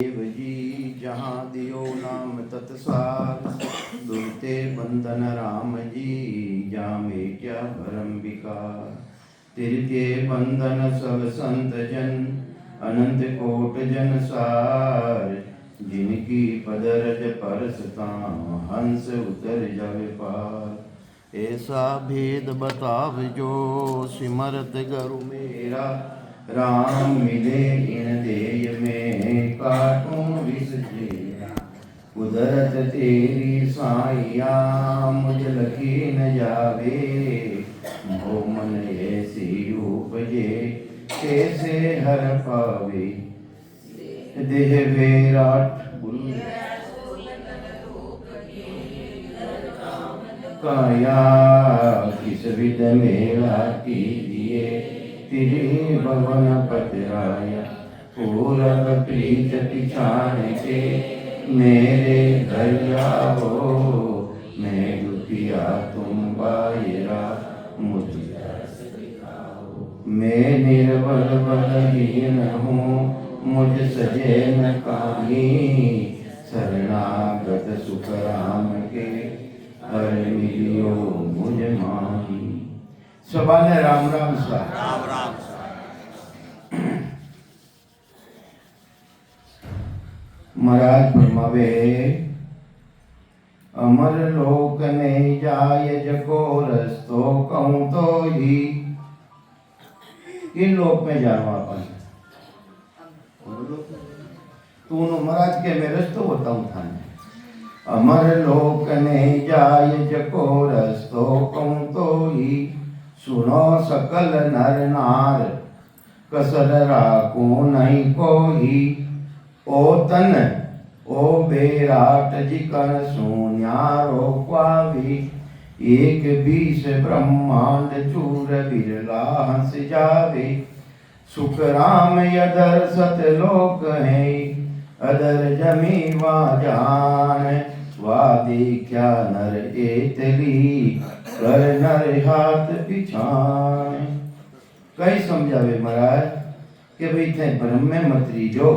देव जी जहाँ दियो नाम तत्सार, दुर्ते बंधन राम जी जामे क्या भरम विकार। तिरके बंधन सब संत जन, अनंत कोट जन सार, जिनकी पदरज परसता हंस उतर जावे पार। ऐसा भेद बताव जो सिमरत गरु मेरा, राम मिले इन देय में काटूं विष जेरा। कुदरत तेरी साइया मुझ लखी न जावे, भो मन ऐसी उपजे कैसे हर पावे। देह विराट काया किस विध मेला कीजिए, तिरे भवन पतराया। पूरब प्रीत पिछाड़ के मेरे घर आओ, मैं दुखिया तुम बायरा मुझे मैं निर्बल बलहीन हूँ, मुझ सजे न कामी। शरणागत सुख राम के हर मिलियो मुझ माही। सबाने राम राम सा राम राम महाराज फरमावे, अमर लोक ने जाय जको रस्तो कहूँ तो ही। इन लोक में जानो अपन तू महाराज के मैं रस्तो बताऊं थाने। अमर लोक ने जाय जको रस्तो कहूँ तो ही, सुनो सकल नर नार कसर राखो नहीं कोई। ओ तन ओ बेराट जिकन सोन्यारो पावी, एक बीस ब्रह्मांड चूर बिरला हंस जावे। सुख राम यदर सतलोक है, अदर जमी वा जान। वा देखा नर एतली कर नर हाथ पिछान। कई समझावे महाराज कि भाई थे ब्रह्म में मत रीजो,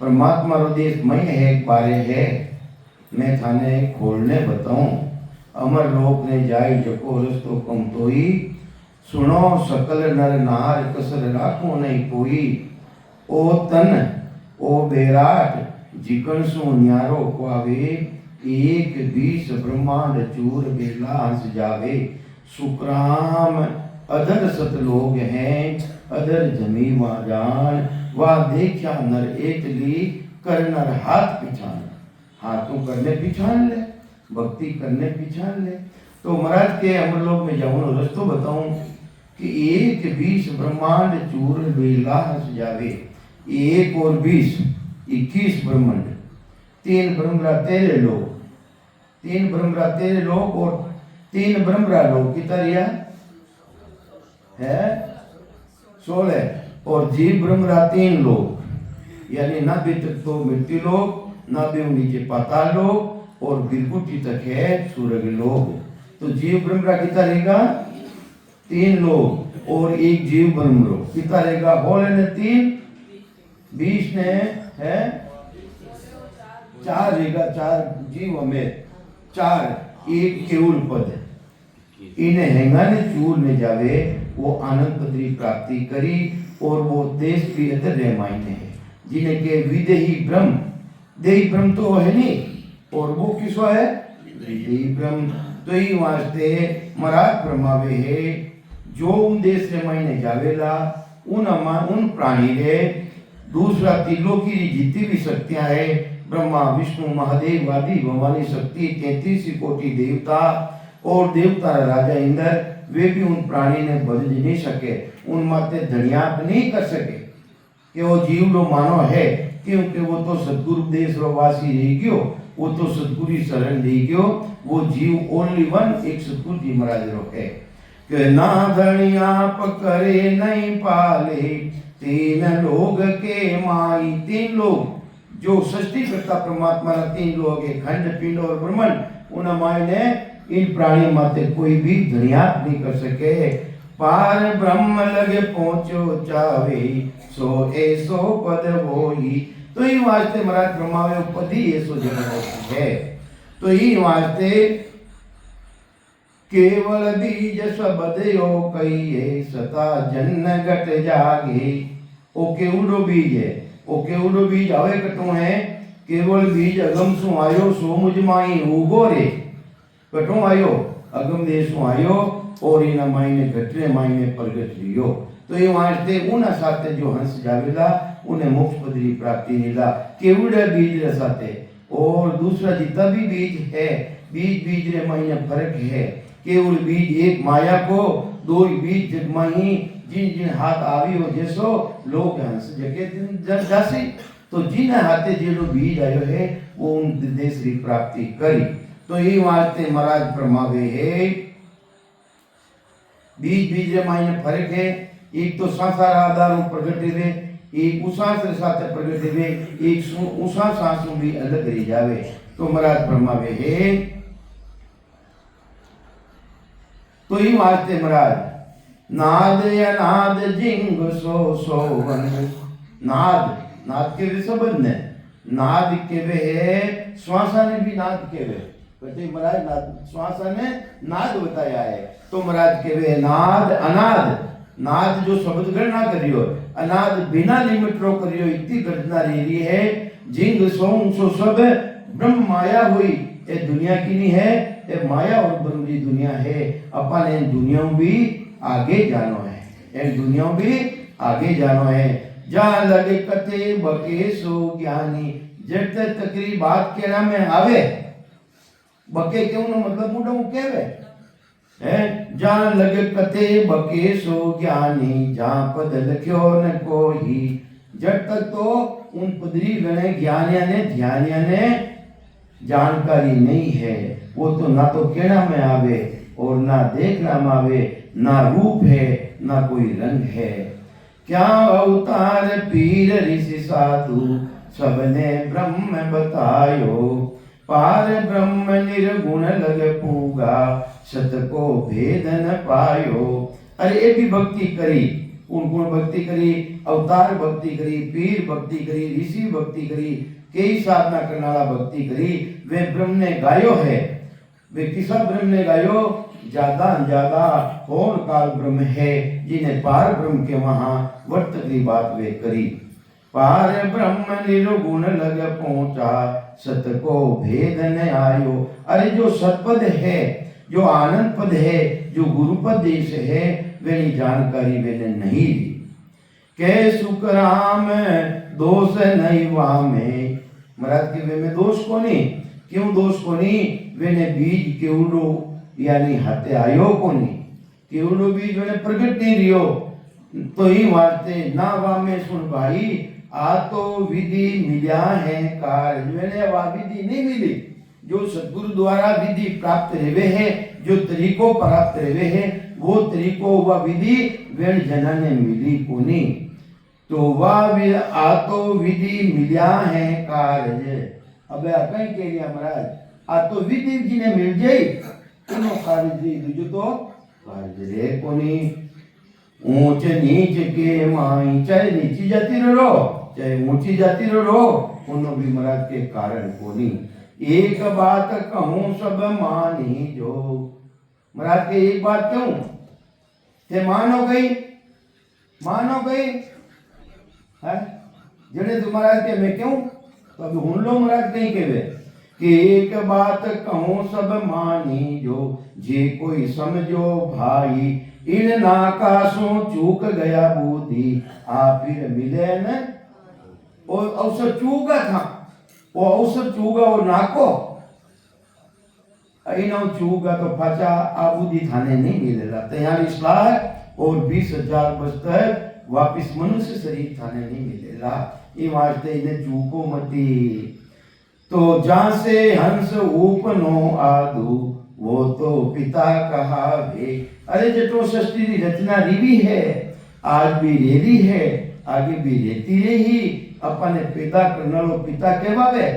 परमात्मा रो देश मई है बारे है। मैं थाने खोलने बताऊं, अमर लोक ने जाय जको रस्तो कम तोई। सुनो सकल नर नार कसर राखो नहीं कोई। ओ तन ओ बेराट जिकन सो न्यारो पावे, एक बीस ब्रह्मांड चूर बेला हंस जावे। सुखराम अदर सतलोक हैं, अदर जमी वा जान। वा देखा नर एकली कर नर हाथ पिछान। हाथों करने पिछान ले, भक्ति करने पिछान ले। तो महाराज के अमरलोक में जाऊं रस्तो बताऊं कि एक बीस ब्रह्मांड चूर बेला हंस जावे। एक और 20 21 ब्रह्मांड, तीन ब्रह्मरा तेरे लोग, तीन ब्रह्मरा तेरे लोग और तीन ब्रह्मरा लोग कितना रिया है 16। और जीव ब्रह्मरा 3 लोग, यानी ना भी तक तो मृत्यु लोग, ना भी नीचे पाताल लोग, और बिरकुटी तक है सूरज लोग। तो जीव ब्रह्मरा कितना रहेगा 3 लोग और एक जीव ब्रह्म लोग कितना रहेगा। होले ने 3 20 ने है 4 रहेगा। 4 जीव में 4 एक केवल पद। इन्हें हेंगा ने चूर ने जावे, वो आनंद पदरी प्राप्ति करी। और वो देश भी अदर रह मायने है, जिन्हें के विदेही ब्रह्म, देही ब्रह्म तो है नहीं, और वो किसो है विदेही ब्रह्म। तो ही वास्ते महाराज फरमावे है, जो उन देश रे मायने जावेला उन प्राणी रे दूसरा त्रिलोकी री जितनी भी शक्तियां है, ब्रह्मा विष्णु महादेव आदि भवानी शक्ति 33 कोटि देवता और देवता राजा इंद्र, वे भी उन प्राणी ने बदल नहीं सके, उन माते धनियाप नहीं कर सके कि वो जीव लो मानो है, क्योंकि वो तो सदगुरु देश रो वासी रह गयो, वो तो सदगुरु शरण रह गयो। वो जीव ओनली वन एक सदगुरु जी महाराज रो है कि ना धनियाप करे नहीं पाले, 3 लोग के माई। 3 लोग जो सृष्टि करता परमात्मा ना 3 लोग है, खंड पिंड और ब्रह्मांड, उन माई ने इन प्राणी माते कोई भी धनियात नहीं कर सके। पार ब्रह्म लगे पहुंचो चावे, सो ऐसो पद होई तो ई वास्ते महाराज ब्रह्मावे उपदी ऐसो जबरदस्त है। तो ई वास्ते केवल बीज सबदयो कहिए सता जन्न घट जागे। ओ केवड़ो बीज है, ओ केवड़ो बीज आवे कटो है, केवल बीज अगम सु आयो सो मुझ माई उगो रे। कटो आयो अगम देशु आयो और इना मायने घटरे मायने प्रगट लियो। तो ये वास्ते उना साथे जो हंस जावेला उन्हें मोक्ष पदरी प्राप्ति मिला केवड़े बीज रे साथे। और दूसरा जितना भी बीज है, बीज बीज रे मायने फर्क है। केवल बीज एक माया को, दो बीज जगमाही जिन जिन हाथ आवी हो जैसो लोग हंस जगे जासी। तो जिन हाथे जेलो बीज आयो है वो उन देश की प्राप्ति करी। तो ये वास्ते महाराज प्रमावे है बीज बीज रे मायने फर्क है। एक तो संसार आधार प्रगट वे, एक उसास रे साथे प्रगट वे, एक उसा सांसों भी अलग रही जावे। तो महाराज प्रमावे है। तो ये वास्ते महाराज नाद अनाद जिंग सो सोवन। नाद नाद के वे संबंध है, नाद के वे है श्वासा ने भी नाद के वे कहते महाराज नाद श्वासा ने नाद बताया है। तो महाराज के वे नाद अनाद, नाद जो शब्द गणना करियो, अनाद बिना लिमिट रो करियो इतनी गर्जना रही है। जिंग सोम सो सब ब्रह्म माया हुई, ये दुनिया की नहीं है, ये माया और ब्रह्म की दुनिया है। अपन इन दुनियाओं भी आगे जानो है, इन दुनियाओं भी आगे जानो है। जहाँ लगे कते बके सो ज्ञानी, जब तक तकरी बात के नाम में आवे, बके क्यों ना मतलब मुंडा केवे है। जहाँ लगे कते बके सो ज्ञानी, जहाँ पद लख्यो न कोई। जब तक तो उन पदरी गणे ज्ञानिया ने ध्यानिया ने जानकारी नहीं है, वो तो ना तो कहना में आवे और ना देखना में आवे, ना रूप है ना कोई रंग है। क्या अवतार पीर ऋषि साधु सबने ब्रह्म बतायो। पार ब्रह्म निर्गुण लग पूगा, सत को भेद न पायो। अरे ये भी भक्ति करी, उन गुण भक्ति करी, अवतार भक्ति करी, पीर भक्ति करी, ऋषि भक्ति करी, कई साधना करने वाला भक्ति करी। वे ब्रह्म ने गायो है, वे किसा ब्रह्म ने गायो, ज्यादा ज्यादा और काल ब्रह्म है जिन्हें पार ब्रह्म के वहां वर्त की बात वे करी। पार ब्रह्म निर्गुण लग पहुंचा, सत को भेद न आयो। अरे जो सतपद है, जो आनंद पद है, जो गुरुपद देश है, वे जानकारी मैंने नहीं दी। के सुखराम दोष नहीं वामे। महाराज के वे में दोष को नहीं, क्यों दोष को नहीं, वेने बीज केवड़ो यानी हाथे आयो को नहीं, केवड़ो बीज वेने प्रगट नहीं रियो। तो ही वास्ते ना वामे सुन भाई, आ तो विधि मिल्या है कार्य। मैंने वह विधि नहीं मिली जो सदगुरु द्वारा विधि प्राप्त रेवे है, जो तरीकों प्राप्त रेवे है, वो तरीकों वह विधि वेण जना ने मिली को नहीं। तो वह आ तो विधि मिल्या है कार्य। अब कहीं कह दिया महाराज, आ तो विधि जी ने मिल जाई, उनो कार्य जी दूजो तो कार्य रे को नहीं। ऊंच नीच के माई, चाहे नीची जाती रहो चाहे ऊंची जाती रहो, उन्हों भी महाराज के कारण को नहीं। एक बात कहूं सब मानी जो। महाराज के एक बात क्यों ते मानो गई, मानो गई है जड़े तुम महाराज के मैं क्यों, तो अभी हुन लो महाराज कहीं केवे कि एक बात कहूं सब मानी जो, जे कोई समझो भाई। इन नाकाशों चूक गया बुद्धि, आ फिर मिले न। और अवसर चूका था, वो अवसर चूगा और नाको इनो चूगा तो फचा आ बुद्धि थाने नहीं मिलेगा। तैयारी सलाह और 20,000 बस्तर वापिस मनुष्य शरीर थाने नहीं मिलेगा। ये वास्ते इन्हें चूको मती। तो जहाँ से हंस ऊपनो आदू, वो तो पिता कहा वे। अरे जटो सृष्टि की रचना रिवी है, आज भी रेली है, आगे भी रहती रही। अपने पैदा करने लो पिता कहवावे।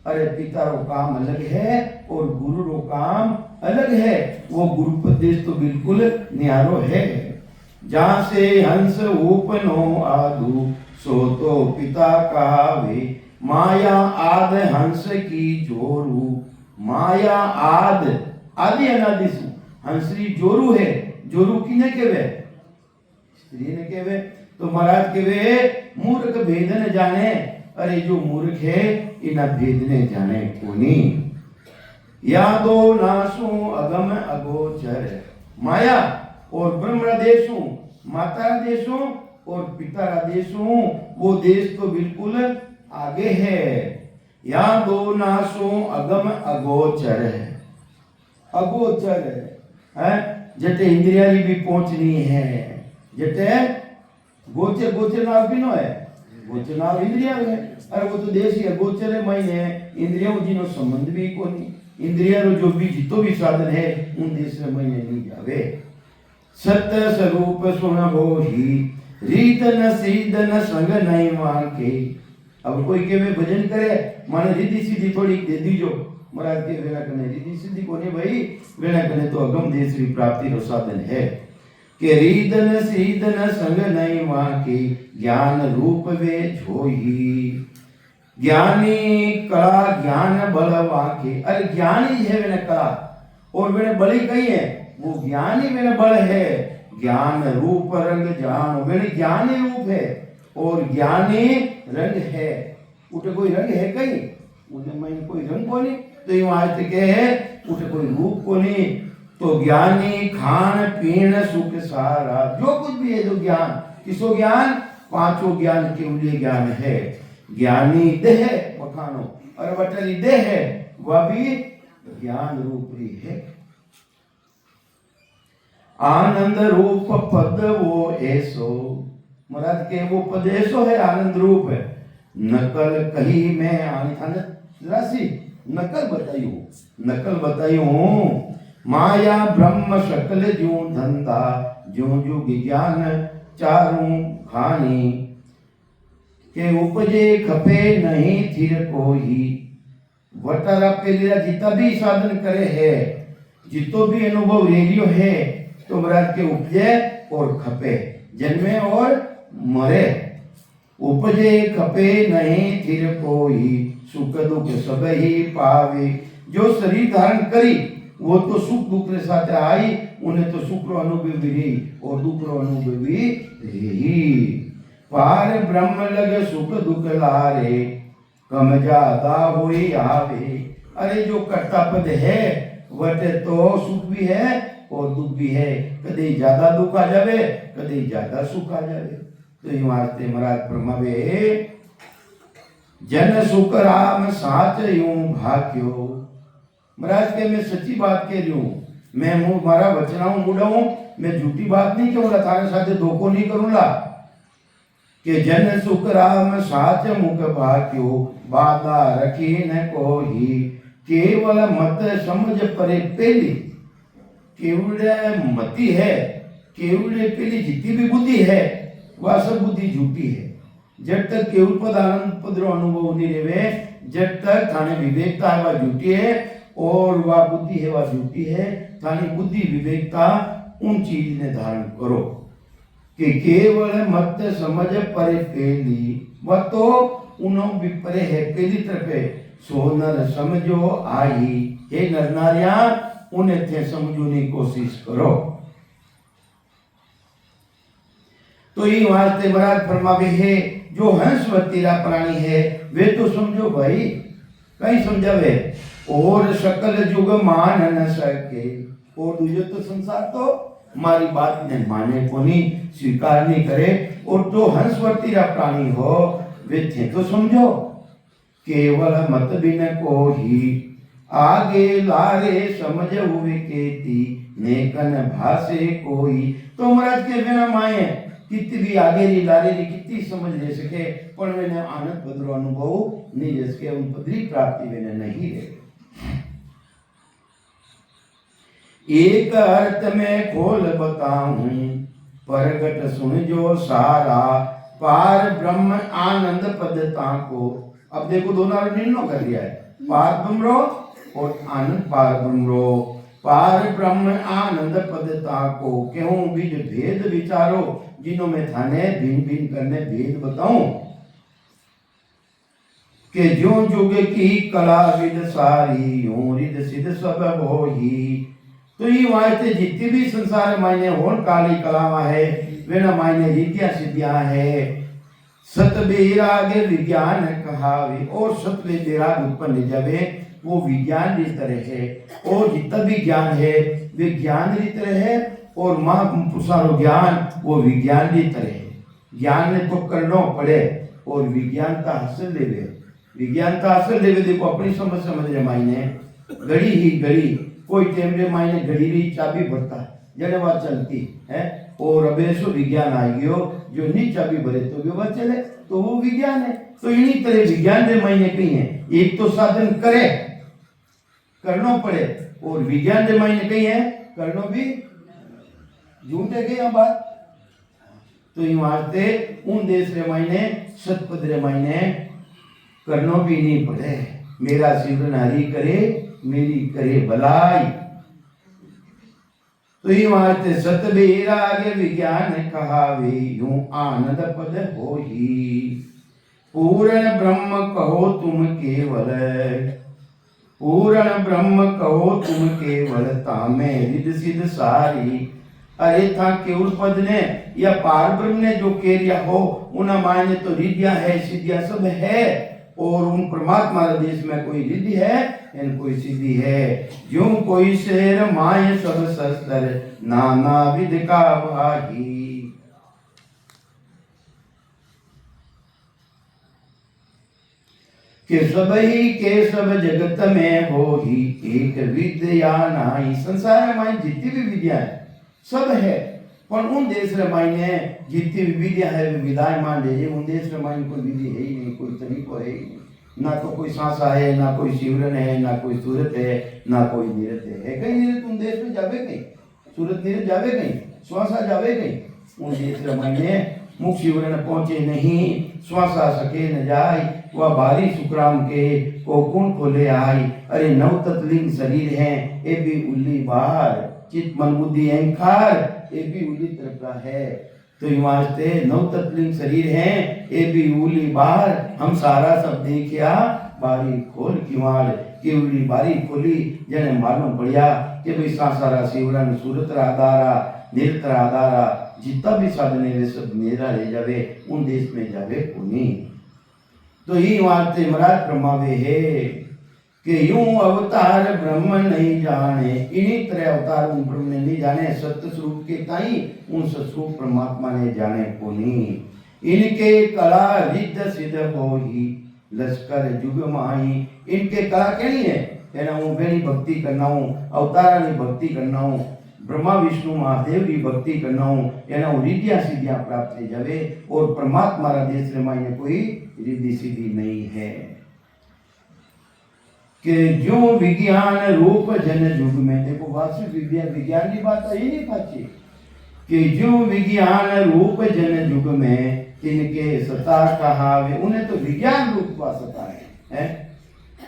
अरे पिता रो काम अलग है और गुरु रो काम अलग है। वो गुरुपदेश तो बिल्कुल न्यारो है। जहाँ से हंस ऊपनो आदू, सो तो पिता कहावे। माया आद हंस की जोरू, माया आद आदि अनादि सु हंसरी जोरू है। जोरू किने केवे? स्त्री ने केवे। तो महाराज केवे मूर्ख भेद न जाने। अरे जो मूर्ख है इना भेद ने जाने कोनी। यादो नासु अगम अगोचर, माया और ब्रह्म देशु, माता देशु और पिता देशु, वो देश तो बिल्कुल आगे है। यादो नासु अगम अगोचर है, अगोचर है। जटे इंद्रिया भी पहुंचनी है, जटे गोचर, गोचर नाव किनो है? गोचर नाव इंद्रिया है। अरे वो तो देश ही गोचर है महीने इंद्रियों जिनो संबंध भी कोनी। इंद्रिया रो जो भी जितो भी साधन है उन देश में महीने नहीं जावे। सत्य स्वरूप सुन हो ही, रीत न सीध न संग नहीं मांगे। अब कोई के में भजन करे माने रिद्धि सीधी थोड़ी दे दीजो। महाराज के वेला कने रिद्धि सीधी कोनी भाई, वेला कने तो अगम देश की प्राप्ति रो साधन है। के रीदन सीदन संग नहीं मांगे, ज्ञान रूप वे जोही। ज्ञानी कला ज्ञान बल वाके। अरे ज्ञानी है वेने कला और वेने बली कही है, वो ज्ञानी वेने बल है। ज्ञान रूप रंग जान, वेने ज्ञानी रूप है और ज्ञानी रंग है। उठे कोई रंग है कहीं? उन्हें मैं कोई रंग को नहीं। तो यूं आज के है उठे कोई रूप को नहीं। तो ज्ञानी खान पीन सुख सारा, जो कुछ भी है जो ज्ञान, किसो ज्ञान? पांचों ज्ञान के लिए ज्ञान है। ज्ञानी देह बखानो और वटरी देह है, वह भी ज्ञान रूप ही है। आनंद रूप पद वो ऐसो, महाराज के वो पद ऐसो है, आनंद रूप है। नकल कही मैं आनी राशि नकल बतायू, नकल बतायू। माया ब्रह्म शकल ज्यों धंधा, ज्यों जुग ज्ञान चारों खानी। के उपजे खपे नहीं थिर कोई। वटारा पेलीरा जितना भी साधन करे है, जितो भी अनुभव रेडियो है, तो महाराज के उपजे और खपे, जन्मे और मरे। उपजे खपे नहीं थिर कोई, सुख दुख सब ही पावे। जो शरीर धारण करी वो तो सुख दुख के साथ आई, उन्हें तो सुख रो अनुभव भी रही और दुख रो अनुभव भी रही। पार ब्रह्म लगे सुख दुख लारे, कम ज्यादा होई आवे। अरे जो कर्ता पद है वटे तो सुख भी है और दुख भी है। कभी ज्यादा दुख आ जावे, कभी ज्यादा सुख आ जावे। तो यूं आस्ते महाराज फरमावे, जन सुख राम साच यूं भाग्यो। महाराज के मैं सच्ची बात कह रही हूँ, मैं मारा वचनाऊं मुड़ाऊं, मैं झूठी बात नहीं कहूंगा, थारे साथे धोखो नहीं करूंगा। कि जन सुख राम साच मुख भाग्यो, बाधा रखी न कोई। केवल मत समझ परे पेली, केवल मति है, केवल पेली जितनी भी बुद्धि है वह सब बुद्धि झूठी है। जब तक केवल पद आनंद पद रो अनुभव नहीं रेवे, जब तक थाने विवेकता है वह झूठी है और वह बुद्धि है वह झूठी है। थानी बुद्धि विवेकता उन चीज ने धारण करो कि केवल मत समझ परे पेली, वह तो उन्हों भी परे है पेली तरफे। सो नर समझो आई, हे नर नारिया उन्हें थे समझने की कोशिश करो। तो ये वास्ते महाराज फरमावे है, जो हंसवतीरा प्राणी है वे तो समझो भाई, कहीं समझावे। और सकल जुग मान न सके, और दूसरे तो संसार तो हमारी बात ने माने को नहीं, स्वीकार नहीं करे। और जो हंसवतीरा प्राणी हो वे थे तो समझो। केवल मत बिन को ही आगे लारे समझ हुए केती, नेकन भाषे कोई। तो महाराज के बिना माए कितनी भी आगे री लारे री कितनी समझ ले सके, पर मैंने आनंद पदरो अनुभव नहीं ले सके, उन पदरी प्राप्ति मैंने नहीं रहे। एक अर्थ में खोल बताऊं, परगट सुन जो सारा, पार ब्रह्म आनंद पदता को। अब देखो दोनों निर्णय कर दिया है, पार ब्रह्म रो और आनंद पार ब्रह्म रो। पार ब्रह्म आनंद पदता को क्यों बीज भेद विचारो, जिन्हों में थाने भिन्न भिन्न करने भेद बताऊं। कि जो जुग की कला विद सारी यूं रिद सिद्ध सब होही। तो ये वास्ते जितनी भी संसार मायने होन काली कलावा है वेना मायने रीतियां सिद्धियां है। सत बेराग विज्ञान कहावे और सत में बेराग उत्पन्न जावे वो विज्ञान की तरह है। और जितना भी ज्ञान है वे ज्ञान की तरह है और महापुरुषारो ज्ञान वो विज्ञान की तरह है। ज्ञान ने तो करना पड़े और विज्ञान का हासिल देवे। विज्ञान का हासिल देवे देखो अपनी समझ समझ रे मायने घड़ी ही घड़ी कोई टेम रे मायने घड़ी री चाबी भरता जने बात चलती है। और अब ऐसो विज्ञान आ गयो जो नी चाबी भरे तो भी बात चले तो वो विज्ञान है। तो इन्हीं तरह विज्ञान रे मायने कहीं है एक तो साधन करे करना पड़े और विज्ञान रे मायने कहीं है करना भी झूठे गए बात। तो ये वास्ते उन देश रे मायने सतपद रे मायने करना भी नहीं पड़े। मेरा सिमरन हरि करे मेरी करे भलाई। तो ये वास्ते सत बेराग विज्ञान कहावे यूं आनंद पद होही। पूर्ण ब्रह्म कहो तुम केवल पूर्ण ब्रह्म कहो तुम केवल तामे रिद सिद्ध सारी। अरे था केवल पद ने या पार ब्रह्म ने जो कह लिया हो उन मायने तो रिद्धियां है सिद्धियां सब है। और उन परमात्मा देश में कोई रिद्धि है इन कोई सिद्धि है। जो कोई शेर माय सब शस्त्र नाना विध का भागी। के सब ही के सब जगत में हो ही एक विद्या नाई। संसार में माई जितनी भी विद्या है सब है पर उन देश रे मायने जितनी भी विद्या है वे विदाय मान ले उन देश रे मायने कोई विधि है ही नहीं कोई तरीको है ही नहीं। ना तो कोई सांसा है ना कोई शिवरन है ना कोई सूरत है ना कोई निरत है। कहीं निरत उन देश में जावे कहीं सूरत निरत जावे कहीं श्वासा जावे कहीं उन देश रे मायने मुख शिवरन पहुंचे नहीं श्वासा सके न जाय। वह बारी सुखराम के को कौन खोले आई। अरे नव तत्लिंग शरीर है ये भी उल्ली बाहर चित मन बुद्धि अहंकार ये भी उल्ली तरफ का है। तो ये वास्ते नव तत्लिंग शरीर है ये भी उल्ली बाहर। हम सारा सब देखिया बारी खोल किवाड़ के उल्ली बारी खोली जने मालूम पड़िया कि भाई सारा शिवरन सूरत आधारा निरत आधारा जितना भी साधन है वे सब मेरा ले जावे उन देश में जावे पुनी। तो ही वास्ते महाराज प्रमावे है कि यूं अवतार ब्रह्म नहीं जाने। इन्हीं तरह अवतार उन ब्रह्म ने नहीं जाने सत्य स्वरूप के ताई उन स्वरूप परमात्मा ने जाने को नहीं। इनके कला रिद्ध सिद्ध होही लश्कर जुग माही। इनके कला केनी है कहना हूँ बेनी भक्ति करना हूँ अवतारा की भक्ति करना हूँ ब्रह्मा विष्णु महादेव की भक्ति करना हूँ एना रिद्धियां सिद्धियां प्राप्त हो जावे। और परमात्मा रा देश रे मायने कोई रिद्धि सिद्धि नहीं है। कि जो विज्ञान रूप जन युग में देखो वास्तविक विज्ञान की बात है नहीं पाची कि जो विज्ञान रूप जन युग में इनके सता कहावे उन्हें तो विज्ञान रूप का सता है।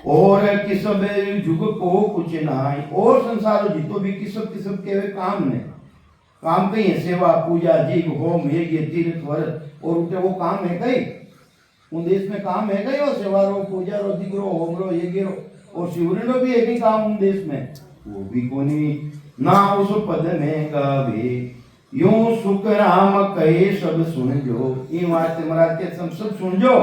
और किसब युग को कुछ नाही। और संसार जितो भी किसब किसब के काम ने काम कहीं है सेवा पूजा जीव होम यज्ञ तीर्थ व्रत और उनके वो काम है कहीं उन देश में काम है कहीं। और सेवा रो पूजा रो दिग्रो होम रो यज्ञ रो और शिवरण भी एक ही काम उन देश में वो भी कोनी ना उस पद में गावे यूं सुख राम कहे सब सुन जो। ये बात महाराज के सब सुन जो।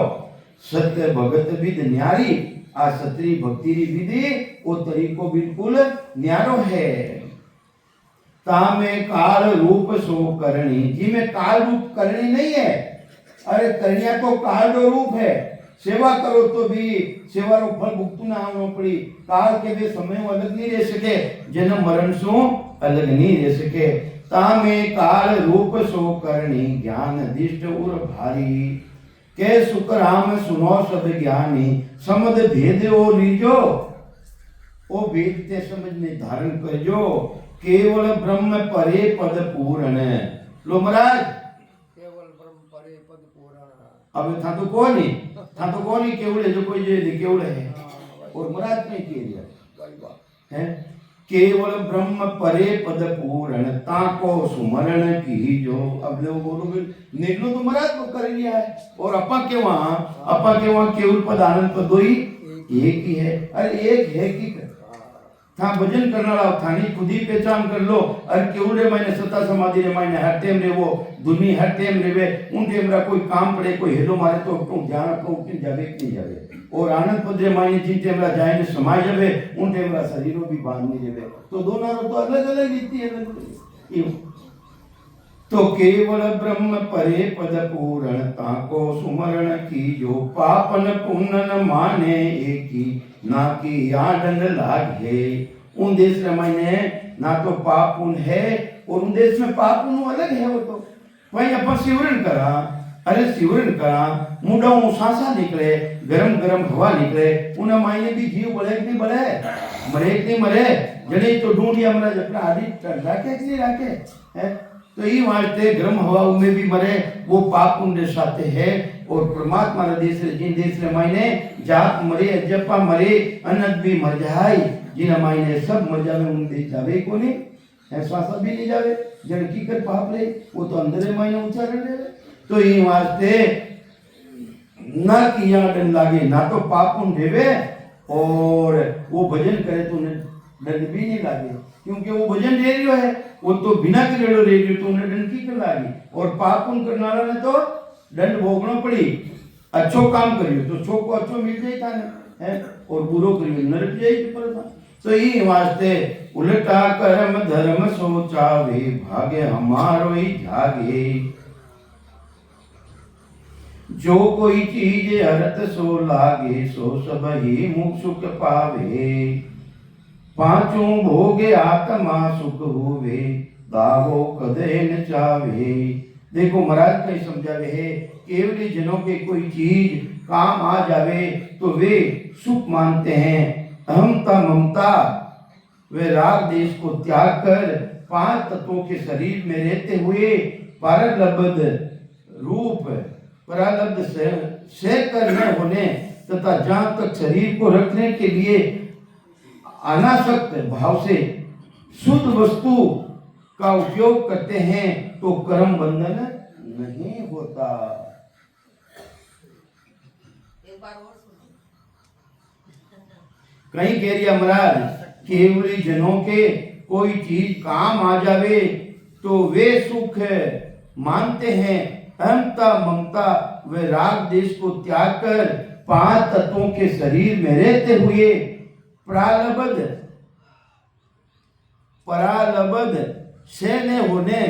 सत्य भगत विद न्यारी आ सत्री भक्ति री विधि वो तरीको बिल्कुल न्यारो है। तामे काल रूप सो करनी जी में काल रूप करनी नहीं है। अरे करनिया तो काल रो रूप है। सेवा करो तो भी सेवा रो फल भुगतू ना आवनो पड़ी। काल के वे समय अलग नहीं रह सके जन्म मरण सो अलग नहीं रह सके। तामे काल रूप सो करनी ज्ञान दिष्ट उर भारी के सुख राम सुनो सब ज्ञानी समझ भेद ओ लीजो। ओ वेद ते समझ में धारण करजो केवल ब्रह्म परे पद पूर्ण। लो महाराज केवल ब्रह्म परे पद पूर्ण। अब था तो कोनी केवल जो कोई जे केवल है और महाराज ने कह दिया है। केवल ब्रह्म परे पद पूरण ताको सुमरण की जो। अब लोग बोलोगे निर्णय तो महाराज को कर लिया है और अपा के वहां केवल पद आनंद पद दो ही एक ही है। अरे एक है कि था भजन करने वाला थानी खुद ही पहचान कर लो। अरे केवल रे मैंने सता समाधि रे मैंने हर टाइम रे वो दुनिया हर टाइम रे वे उन टाइम रा कोई काम पड़े कोई हेलो मारे तो ध्यान रखो कि जावे कि नहीं जावे। और आनंद पद रे मैंने जिन टाइम रा जाए ने समाय जावे उन टाइम रा शरीरों भी बांध नहीं जावे। तो दोनों रो तो अलग अलग रीति है। तो केवल ब्रह्म परे पद पूरण ताको सुमरण की जो। पापन पुण्य माने एक ही ना कि आडन लागे। उन देश में मैंने ना तो पाप पुण्य है और उन देश में पाप पुण्य अलग है। वो तो वही अपन सिवरण करा। अरे सिवरण करा मुंडों सांसा निकले गरम गरम हवा निकले उन्हें मायने भी जीव बढ़े कि नहीं बढ़े मरे कि नहीं मरे। जने तो ढूंढिया मरा अपना आदि राखे कि नहीं राखे है। तो ये वास्ते गर्म हवा में भी मरे वो पाप पुण्य साथे है। और परमात्मा रे देश रे जिन देश रे मायने जात मरे अजपा मरे अनंत भी मर जाए जिन मायने सब मर जावे उन देश जावे को नहीं है। श्वास भी नहीं जावे जन की कर पाप रे वो तो अंदर मायने उच्चारण ले। तो ये वास्ते ना किया डन लागे ना तो पाप पुण्य देवे और वो भजन करे तो दंड भी नहीं लागे क्योंकि वो भजन दे रही है। वो तो बिना करेड़ो ले रही तो उन्हें दंड की कर लागी। और पाप पुण्य करने वाला ने तो दंड भोगना पड़ी। अच्छो काम करियो तो छो को अच्छो मिल जाए था है और बुरो करियो नरक जाए पर। तो ये वास्ते उल्टा कर्म धर्म सोचावे भागे हमारो ही जागे। जो कोई चीज हरत सो लागे सो सब ही मुख सुख पावे। पांचों भोगे आत्मा सुख हुवे दावो कदे न चावे। देखो महाराज कहीं समझावे है केवली जनों के कोई चीज काम आ जावे तो वे सुख मानते हैं। अहमता ममता वे राग देश को त्याग कर 5 तत्वों के शरीर में रहते हुए पारलब्ध रूप परालब्ध से करने होने तथा जहां तक शरीर को रखने के लिए अनासक्त भाव से शुद्ध वस्तु का उपयोग करते हैं तो कर्म बंधन नहीं होता। एक बार और सुनो। कहीं कह रिया महाराज केवली जनों के कोई चीज काम आ जावे तो वे सुख मानते हैं। अहमता ममता व राग देश को त्याग कर 5 तत्वों के शरीर में रहते हुए परालब्ध से न होने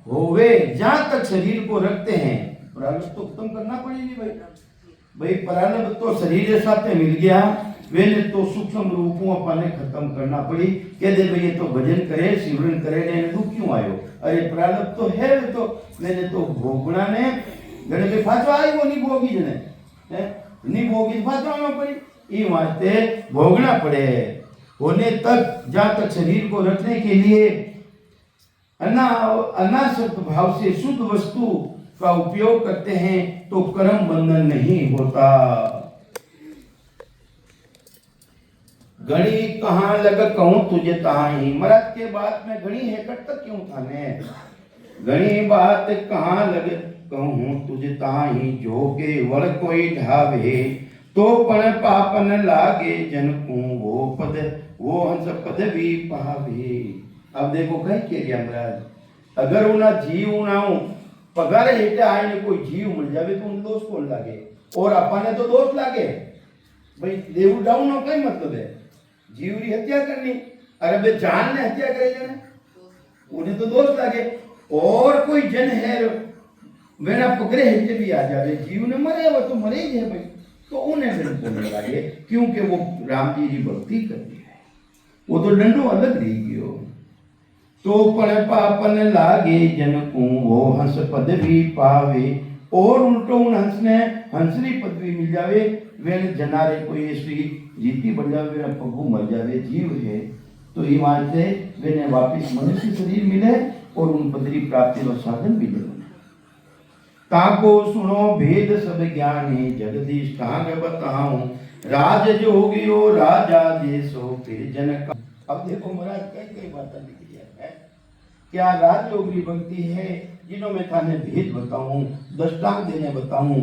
होवे जहां तक शरीर को रखते हैं। परालब्ध तो खत्म करना पड़ेगी भाई परालब्ध तो शरीर के साथ मिल गया वेने तो सूक्ष्म रूपों अपने खत्म करना पड़ी। कह दे भाई ये तो भजन करे सिमरन करे ने दुख क्यों आयो। अरे प्रारब्ध तो है तो मैंने तो भोगना ने गणे के फाचो आई वो नहीं भोगी जने है नहीं भोगी फाचो में पड़ी। ये वास्ते भोगना पड़े होने तक जहां तक शरीर को रखने के लिए अनासक्त भाव से शुद्ध वस्तु का उपयोग करते हैं तो कर्म बंधन नहीं होता। घड़ी कहाँ लग कहूँ तुझे ताही। मरद के बाद में घड़ी हैकट तक क्यों थाने। घड़ी बात कहाँ लग कहूँ तुझे ताही जो के वड़ कोई ढावे तो पण पापन लागे जन को वो पद वो हंस पदवी पावे। अब देखो कहीं के लिया महाराज अगर उना जीव उनाऊ पगार हेटे आए ने कोई जीव मिल जावे तो उन दोष कौन लागे और अपने तो दोष लागे भाई देव डाउन हो कहीं मतलब है जीव की हत्या करनी। अरे बे जान ने हत्या करे जने उन्हें तो दोष लागे। और कोई जन है मेरा पकड़े हित भी आ जावे जीव ने मरे वो तो मरे ही है भाई तो उन्हें दंड बोलने लगे क्योंकि वो राम जी की भक्ति करनी है वो तो दंडो अलग रही गयो। तो पण पापन लागे जन को वो हंस पदवी पावे और उल्टो उन हंस ने हंसरी पदवी मिल जावे वे जनारे कोई ऐसी जीती बढ़ जावे पगू मर जावे जीव है तो ये मानते वे वापिस मनुष्य शरीर मिले और उन पदवी प्राप्ति और साधन भी मिले। ताको सुनो भेद सब ज्ञानी जगदीश टांग बताऊं राज जोगियो राजा देशो फिर जनक अब देखो महाराज कई कई बातें लिखी है। क्या राजयोग की भक्ति है जिन्हों में थाने भेद बताऊं, दृष्टांत देने बताऊं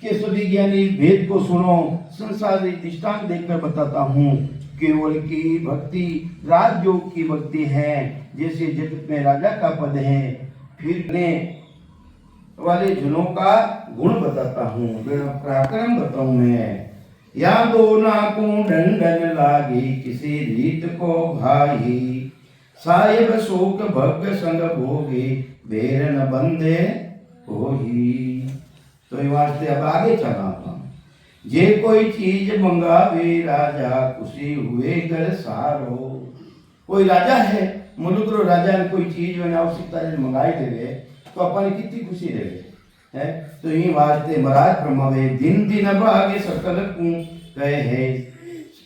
कि सभी ज्ञानी भेद को सुनो, संसारी दृष्टांत देकर बताता हूं। केवल की भक्ति राजयोग की भक्ति है, जैसे जगत में राजा का पद है, फिरने वाले जनों का गुण बताता हूँ, पराक्रम बताऊं मैं। या दो नाकों दंडन लागी किसी रीत को भाई, साहिब शोक भग संग भोगे बेर न बंदे होही। तो ये वास्ते अब आगे चला जे कोई चीज मंगावे राजा खुशी हुए घर सारो। कोई राजा है मुल्क रो राजा ने कोई चीज मैंने आवश्यकता ने मंगाई देवे तो अपन कितनी खुशी रहे है। तो ये वास्ते महाराज प्रमावे दिन दिन भागे सकल को कहे है।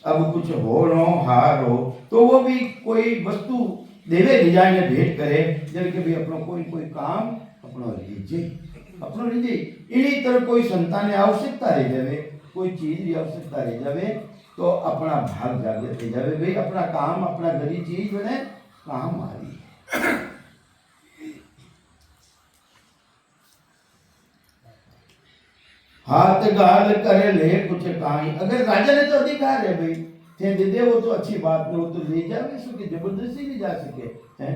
अब कुछ हो नो हारो तो वो भी कोई वस्तु देवे डिजाइन भेंट करे जल के भी अपनो कोई कोई काम अपनो लीजिए इन्हीं तरह कोई संतान आवश्यकता रह जावे, कोई चीज की आवश्यकता रह जावे तो अपना भाग जागे रह जावे भाई अपना काम अपना गरी चीज बने काम आ रही है। हाथ गाल करे ले कुछ काई, अगर राजा ने तो अधिकार है भाई थे दे दे वो तो अच्छी बात नहीं, वो तो ले जावे सके जबरदस्ती नहीं जा सके हैं।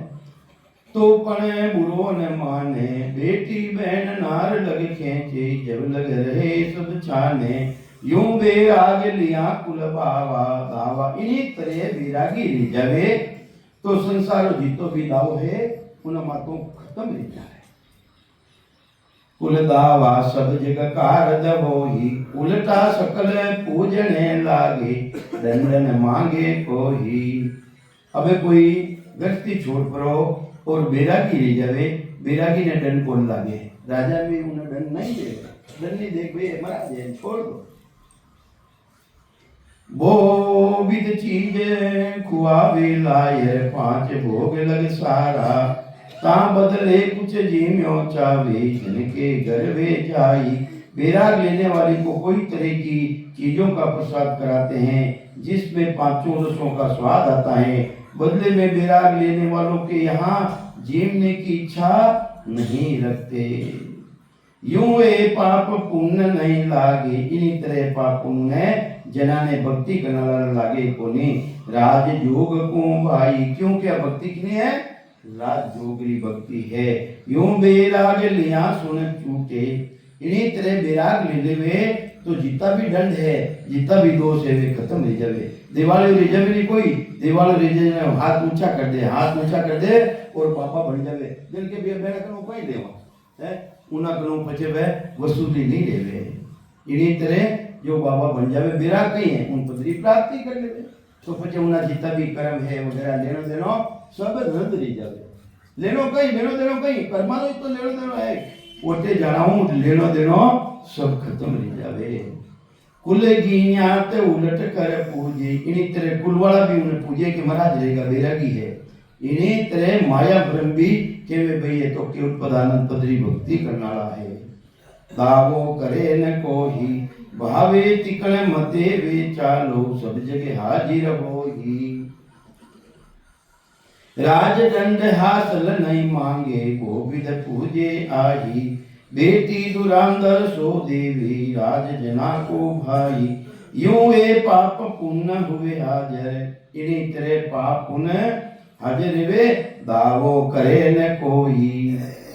तो पणे बुरो न माने बेटी बहन नार लग खेचे जब लग रहे सब छाने यूं बेराग लिया कुल बावा दावा। इन्हीं तरह बेरागी ले जावे तो संसार जीतो भी दाव है उन मातों खत्म ले जाए। कुल दावा सब जग कारद होही, उल्टा सकल पूजने लागे दंडन मांगे कोही। अबे कोई व्यक्ति छोड़ पड़ो और बैरागी ले जावे, बैरागी ने दंड कौन लागे, राजा भी उन्हें दंड नहीं देगा, दंड नहीं देख भाई महाराज है छोड़ दो। वो विद चीज खुआवे लाये पांच भोग लग सारा, ता बदले कुछ जीम्यो चावे जिनके घर वे जाई। बैराग लेने वाले को कोई तरह की चीजों का प्रसाद कराते हैं जिसमें पांचों रसों का स्वाद आता है, बदले में बैराग लेने वालों के यहाँ जीवने की इच्छा नहीं रखते। यूं ये पाप पुण्य नहीं लागे, इन्हीं तरह पाप पुण्य जना ने भक्ति करना लागे कोनी। राज योग को भाई क्योंकि भक्ति कितनी है, राजयोगी भक्ति है। यूं बैराग लिया सुन छूटे, इन्हीं तरह बैराग ले लेवे तो जितना भी दंड है जितना भी दोष है वे खत्म ले जावे। दिवाली रिजर्व नहीं कोई, दिवाली रिजर्व हाथ ऊंचा कर दे, हाथ ऊंचा कर दे और पापा बन जावे। दिल के भी मेरा कनो कोई देवा है उना कनो पछे वे वसूली नहीं लेवे। इन्हीं तरह जो बाबा बन जावे बैराग कहीं है उन पदरी प्राप्ति कर लेवे तो पछे उना जितना भी कर्म है वगैरह लेनो देनो सब रद्द रही जावे। लेनो कहीं लेनो देनो कहीं कर्मानो तो लेनो देनो है ओटे जानाऊं लेनो देनो सब खत्म रही जावे। कुल गिन्यात उलट कर पूजे, इन्हीं तरह कुल वाला भी उन्हें पूजे के महाराज रहेगा बैरागी है। इन्हीं तरह माया ब्रह्म भी के वे भाई ये तो केवल पदानंद पदरी भक्ति करने वाला है। दावो करे न कोही भावे तिकड़ मते वे चालो सब जगह हाजिर होही। राजदंड हासिल नहीं मांगे गोविंद पूजे आही, बेटी दुरांदर सो देवी राज जना को भाई। यूं ये पाप पुण्य हुए हाजर, इन्हीं तरह पाप पुण्य हाजर वे दावो करे न कोई।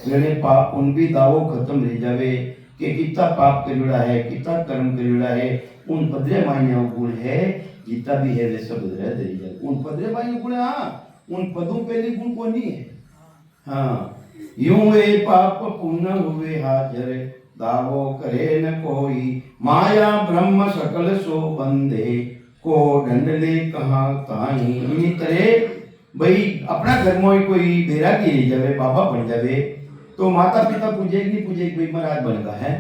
वेने पाप पुण्य भी दावो खत्म रह जावे कि कितना पाप करियोड़ा है कितना कर्म करियोड़ा है उन पदरे मायने गुण है जितना भी है वे सब रह जाए। उन पदरे मायने गुण हाँ उन पदों पे गुण को नहीं है। हाँ यूं ये पाप पुण्य हुए हाजर दावो करे न कोई। माया ब्रह्म सकल सो बंदे को दंड ले कहाँ ताई। इन्हीं तरह भाई अपना घर में कोई बैरागी ले जावे बाबा बन जावे तो माता पिता पूजे नहीं पूजे भाई महाराज बन गया है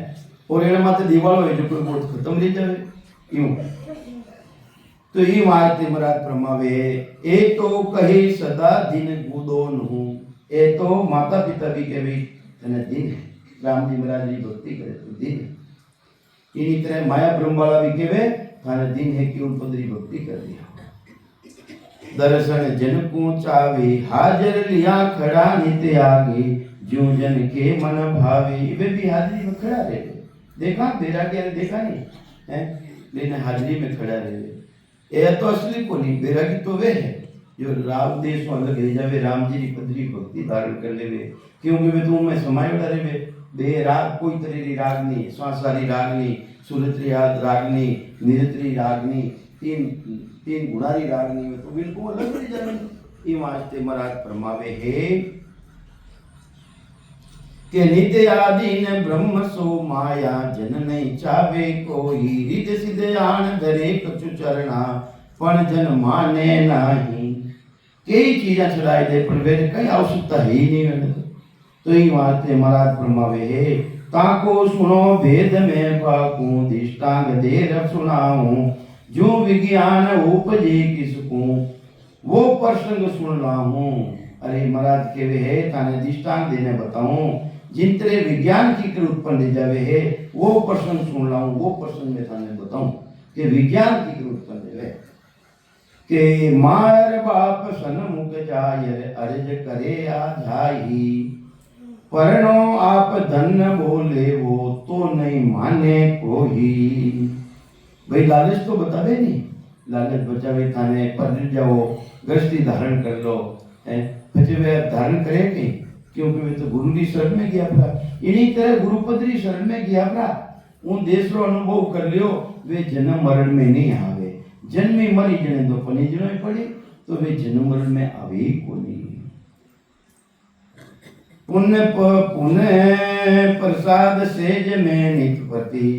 और ये माता दीवाल हो जो कोई बहुत खत्म ले जावे यूं। तो ये मारते महाराज प्रमावे ए तो कहे सदा दिन गुदो नहूं। ए तो माता पिता भी के भाई तने दिन है राम जी महाराज जी भक्ति करे तो दिन है। इन्हीं तरह माया ब्रह्म वाला भी के वे थाने दिन है कि उन पदरी भक्ति कर दिया। दर्शन जन को चावे हाजर लिया खड़ा नित्य आगे जो जन के मन भावे वे भी हाजरी में खड़ा रहे देखा बैरागी ने देखा नहीं है लेकिन हाजरी में खड़ा रहे ये तो असली को नहीं बैरागी तो वे है जो राम देश में अलग रह जावे राम जी की पदरी भक्ति धारण कर लेवे क्योंकि वे तुम में समय बड़ा रहे बे राग कोई तरह की रागनी श्वासारी रागनी सुरत्री रागनी निरत्री रागनी तीन गुणारी रागनी में तो बिल्कुल अलग रह जावे ये वास्ते महाराज फरमावे है के नित्य आदीन ब्रह्म सो माया जन नहीं चावे कोई रिद सिद्ध आन धरे कछु चरणा पण जन माने नहीं कई चीजा चढ़ाई दे पर वे कई आवश्यकता है ही नहीं तो ये वास्ते महाराज फरमावे है ताको सुनो भेद में पाकू दिष्टांग दे रब सुनाऊं जो विज्ञान उपजे किसको वो प्रसंग सुन रहा हूं अरे महाराज के वे है थाने दिष्टांग देने बताऊं जिन तरह विज्ञान की कर उत्पन्न ले जावे है वो प्रसंग सुन रहा हूं वो प्रसंग में थाने बताऊं कि विज्ञान की कर उत्पन्न ले के मार बाप सन्मुख जायर अर्ज करे आधाई परनो आप धन बोले वो तो नहीं माने कोई भाई लालच तो बतावे नहीं लालच बचावे थाने पर जाओ गृहस्थी धारण कर लो પછી वे धारण करे नहीं क्योंकि वे तो गुरु की शरण में गया पड़ा इन्हीं तरह गुरुपदरी शरण में गया पड़ा उन देश रो अनुभव कर लियो वे जन्म मरण में नहीं आवे जन्मी मरी जने तो पनी जनो पड़ी तो वे जन्म मरण में आवे ही को नहीं पुण्य प्रसाद सेज में नितपति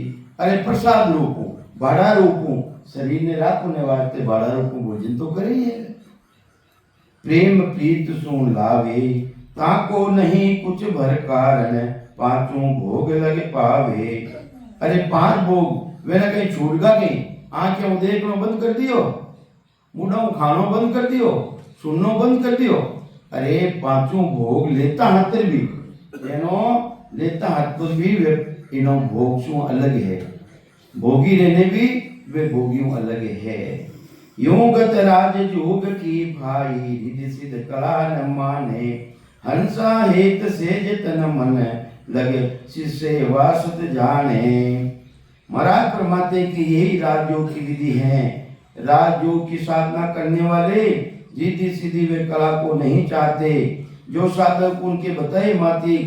अरे प्रसाद रूपो भाड़ा रूपो शरीर ने राखने वास्ते भाड़ा रूपो भोजन तो करे ही है प्रेम प्रीत सुन लावे ताको नहीं कुछ भर कारण पांचों भोग लगे पावे अरे 5 भोग वे ना कहीं छूट गा कहीं आंखें देखना बंद कर दियो मुंडा खानो बंद कर दियो सुननो बंद कर दियो अरे 5 भोग लेता हाथ भी एनो लेता हाथ भी वे इनो भोग सु अलग है भोगी रहने भी वे भोगियों अलग है योगत राज जोग की भाई रिद्धि सिद्ध कला न माने हंसा हेत सेज तन मन लगे शिष्य वासत जाने महाराज फरमाते कि यही राजयोग की विधि है राजयोग की साधना करने वाले रिद्धि सिद्धि वे कला को नहीं चाहते जो साधक उनके बताए माती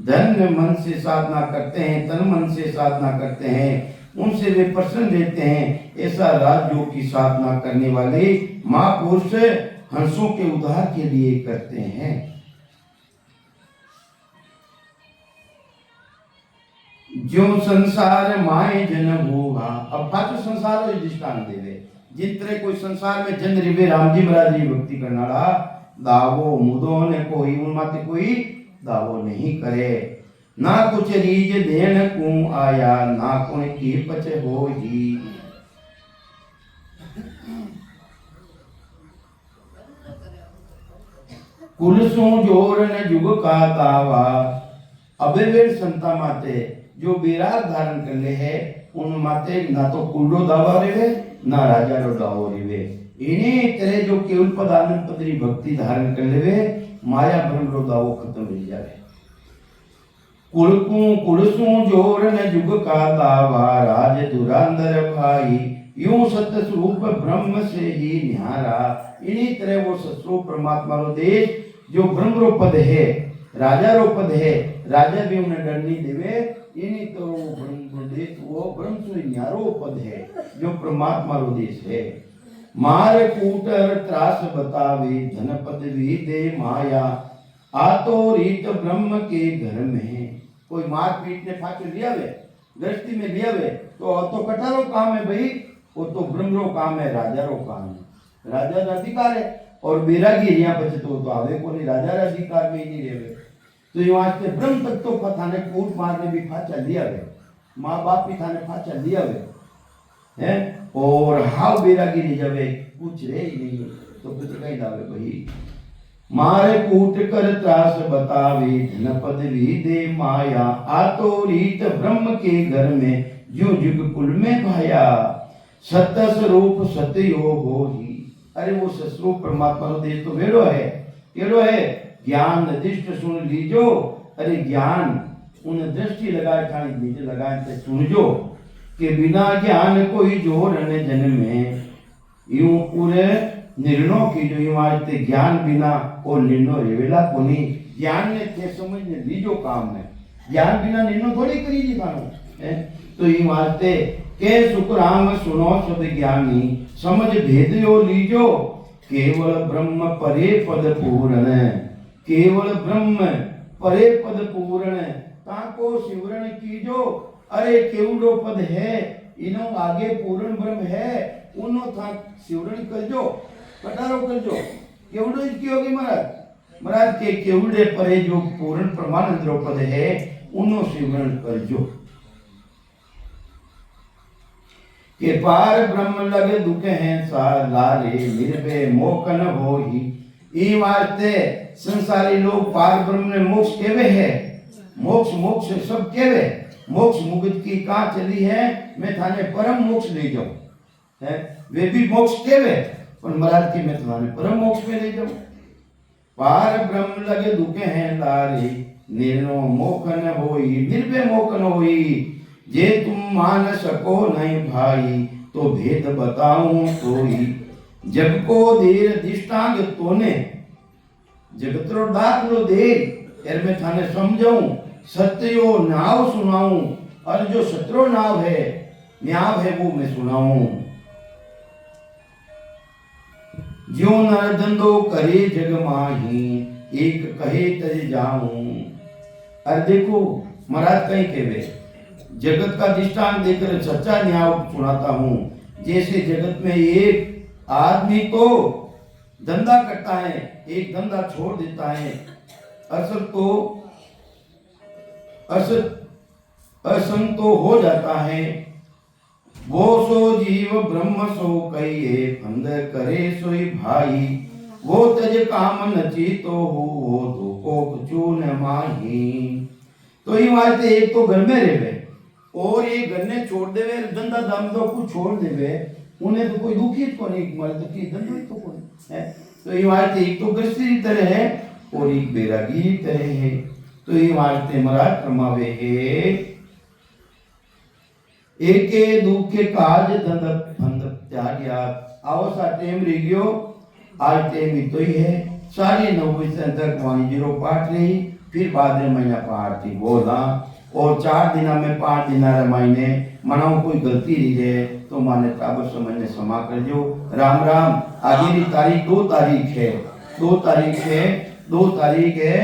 धन मन से साधना करते हैं तन मन से साधना करते हैं उनसे वे प्रसन्न रहते हैं ऐसा राजयोग की साधना करने वाले महापुरुष हंसों के उद्धार के लिए करते हैं जो संसार माए जन होगा अब पाचो संसार हो दृष्टांत देवे जिन तरह कोई संसार में जन रिवे राम जी महाराज जी भक्ति करनाड़ा दावो मुदो ने कोई उन माते कोई दावो नहीं करे ना कुछ रीज देन को आया ना कोई की पच हो ही कुलसों जोर न जुग का दावा अबे वे संता माते जो विराग धारण कर ले है उन माते ना तो कुलरो दावा रेवे ना राजा रो दावो रेवे इन्हीं तरह जो केवल पद आनंद पदरी भक्ति धारण कर लेवे माया ब्रह्म रो दावो खत्म हो जावे कुलसू जोर न जुग का दावा राज दुरांदर भाई यूं सत्य स्वरूप ब्रह्म से ही निहारा इन्हीं तरह वो सत्स्वरूप परमात्मा रो देश जो ब्रह्म रो पद है राजा रो पद है राजा भी उन्हें डर नहीं देवे इन्हीं तो ब्रह्म देश वो ब्रह्म से न्यारो पद है जो परमात्मा रो देश है मार कूटर त्रास बतावे धन पदवी दे माया आतो रीत ब्रह्म के घर में कोई मार पीट ने फाके लिया वे दृष्टि में लिया वे तो कटारो काम है भाई वो तो ब्रह्म रो काम है राजा रो काम है राजा का अधिकार है और बैरागी यहाँ बचे तो आवे को नहीं राजा का अधिकार में ही नहीं रहे तो यहाँ से ब्रह्म तत्व का थाने कूट मारने भी फाचा लिया वे माँ बाप भी थाने फाचा लिया वे हैं और हाव बैरागी नहीं जावे कुछ रहे ही नहीं तो कुछ कहीं लावे भाई मारे कूट कर त्रास बतावे धन पदवी दे माया आतो रीत ब्रह्म के घर में जो जुग कुल में भाया सत्य स्वरूप सत्यो हो ही अरे वो ससुर परमात्मा नो देश तो वेड़ो है, केड़ो है? ज्ञान दृष्टि सुन लीजो। अरे ज्ञान उन दृष्टि लगाए ठाणी बीज लगाए ते सुनजो कि बिना ज्ञान कोई जोर ने जन्म में यूं पूरे निर्णय की जो इमारते ज्ञान बिना और निर्णय रेवेला कोनी। ज्ञान ने ते समझ ने लीजो काम में, ज्ञान बिना निर्णय थोड़ी करी जी थानो। तो इमारते के सुखराम सुनो सब ज्ञानी समझ भेद यो लीजो। केवल ब्रह्म परे पद पूर्ण, केवल ब्रह्म परे पद पूर्ण ताको सिमरण कीजो। अरे केवड़ो पद है इनो आगे पूर्ण ब्रह्म है उनो था सिमरण करजो, कटारो करजो। केवड़ो ही क्योंकि महाराज के केवड़े परे जो पूर्ण परमानंद पद है उनो सिमरण करजो। के पार ब्रह्म लगे दुख हैं सार लारे निर्भय मोकन हो ही। ई वास्ते संसारी लोग पार ब्रह्म ने मोक्ष केवे है, मोक्ष मोक्ष सब केवे। मोक्ष मुक्त की कहाँ चली है? मैं थाने परम मोक्ष ले जाऊं है, वे भी मोक्ष केवे पर महाराज की मैं थाने परम मोक्ष में ले जाऊं। पार ब्रह्म लगे दुखे हैं लारे निर्णो मोकन होई, निर्भय मोकन होई। जे तुम मान सको नहीं भाई तो भेद बताऊं कोई। जग को देर दिष्टांग तोने जगतरो दाखलो दे यार मैं थाने समझाऊं सत्यो नाव सुनाऊं। और जो सत्रो नाव है न्याव है वो मैं सुनाऊं। ज्यो नर धंधो करे जग माही एक कहे तज जाऊं। अरे देखो महाराज कहीं केवे जगत का दृष्टांत देकर सच्चा न्याय सुनाता हूं। जैसे जगत में एक आदमी तो धंधा करता है, एक धंधा छोड़ देता है, असंग तो हो जाता है। वो सो जीव ब्रह्म सो कहिए फंद करे सोई भाई। वो तज काम नची तो हो धोको चून माही। तो ये वास्ते एक तो घर में रहे और ये घर ने छोड़ देवे धंधा धंधो को छोड़ देवे उन्हें तो कोई दुखी को नहीं मर तो की धंधो तो कोई है। तो ये वास्ते एक तो गृहस्थी तरह है और एक बैरागी तरह है। तो ये वास्ते महाराज फरमावे है एके दुखे काज धंध फंद त्याग्या। आओ सा टेम रह गयो आज टेम ही तो ही है 9:30 तक वाणी जीरो पाठ रही फिर बाद में महीना पाठ थी बोला और 4 दिन में 5 दिन महीने मनाओ कोई गलती रही है तो माने ताबर समझने क्षमा कर जो। राम राम। आगे की तारीख 2 तारीख है 2 तारीख है